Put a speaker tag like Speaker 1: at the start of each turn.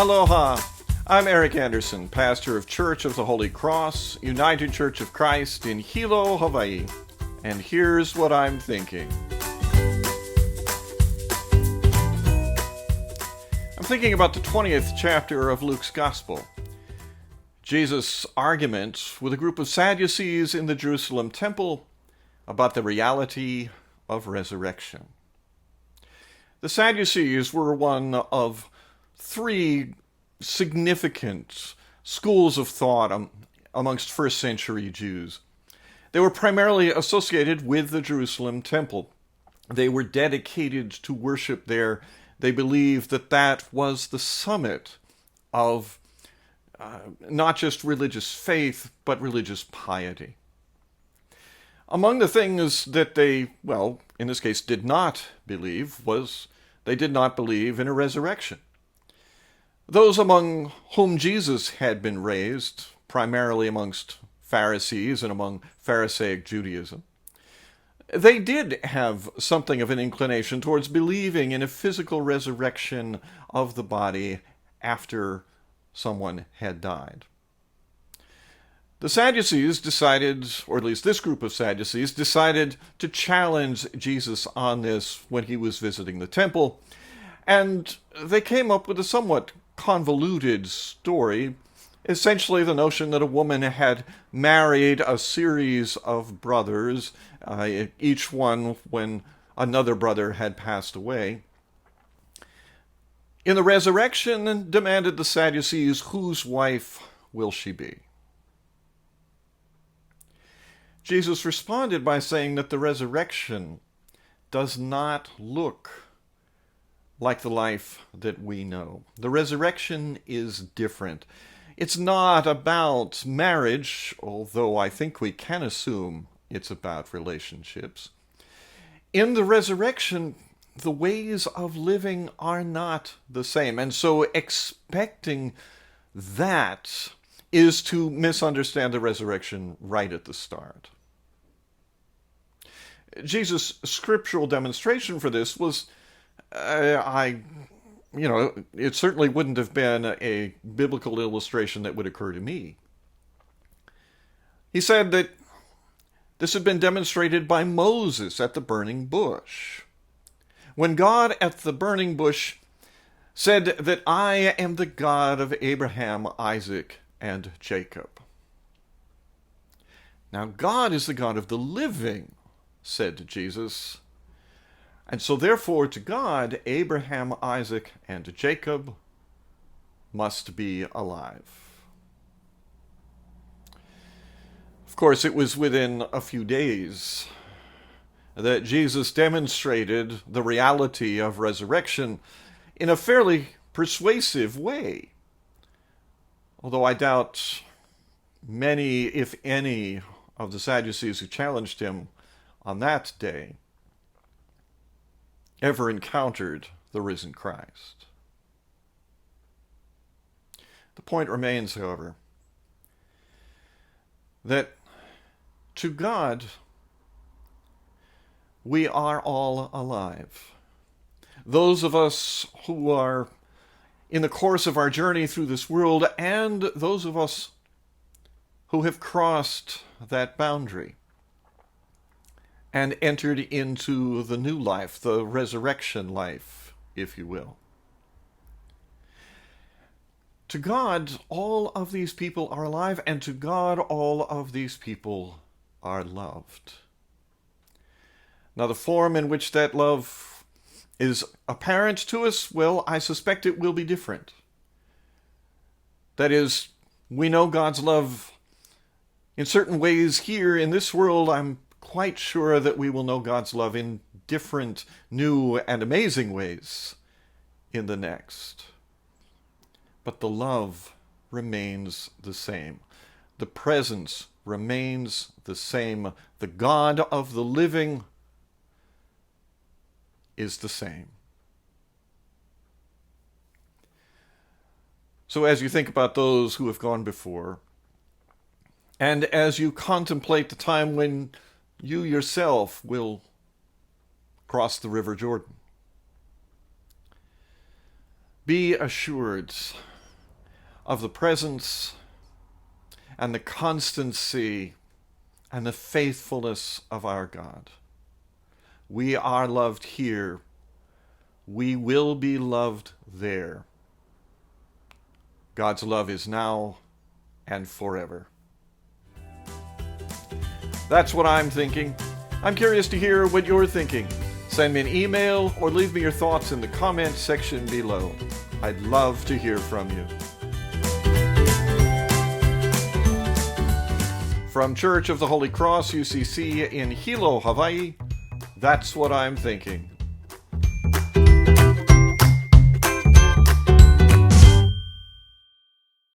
Speaker 1: Aloha! I'm Eric Anderson, pastor of Church of the Holy Cross, United Church of Christ in Hilo, Hawaii. And here's what I'm thinking. I'm thinking about the 20th chapter of Luke's Gospel. Jesus' argument with a group of Sadducees in the Jerusalem temple about the reality of resurrection. The Sadducees were one of three significant schools of thought amongst first century Jews. They were primarily associated with the Jerusalem temple. They were dedicated to worship there. They believed that that was the summit of not just religious faith, but religious piety. Among the things that they, in this case, did not believe was they did not believe in a resurrection. Those among whom Jesus had been raised, primarily amongst Pharisees and among Pharisaic Judaism, they did have something of an inclination towards believing in a physical resurrection of the body after someone had died. The Sadducees decided, or at least this group of Sadducees, decided to challenge Jesus on this when he was visiting the temple, and they came up with a somewhat convoluted story, essentially the notion that a woman had married a series of brothers, each one when another brother had passed away. In the resurrection, demanded the Sadducees, whose wife will she be? Jesus responded by saying that the resurrection does not look like the life that we know. The resurrection is different. It's not about marriage, although I think we can assume it's about relationships. In the resurrection, the ways of living are not the same. And so expecting that is to misunderstand the resurrection right at the start. Jesus' scriptural demonstration for this was it certainly wouldn't have been a biblical illustration that would occur to me. He said that this had been demonstrated by Moses at the burning bush. When God at the burning bush said that I am the God of Abraham, Isaac, and Jacob. Now God is the God of the living, said Jesus. And so therefore to God, Abraham, Isaac, and Jacob must be alive. Of course, it was within a few days that Jesus demonstrated the reality of resurrection in a fairly persuasive way. Although I doubt many, if any, of the Sadducees who challenged him on that day ever encountered the risen Christ. The point remains, however, that to God, we are all alive. Those of us who are in the course of our journey through this world, and those of us who have crossed that boundary and entered into the new life, the resurrection life, if you will. To God, all of these people are alive, and to God, all of these people are loved. Now, the form in which that love is apparent to us, I suspect it will be different. That is, we know God's love in certain ways here in this world. I'm quite sure that we will know God's love in different, new, and amazing ways in the next. But the love remains the same. The presence remains the same. The God of the living is the same. So as you think about those who have gone before, and as you contemplate the time when you yourself will cross the River Jordan, be assured of the presence and the constancy and the faithfulness of our God. We are loved here. We will be loved there. God's love is now and forever. That's what I'm thinking. I'm curious to hear what you're thinking. Send me an email or leave me your thoughts in the comments section below. I'd love to hear from you. From Church of the Holy Cross, UCC in Hilo, Hawaii, that's what I'm thinking.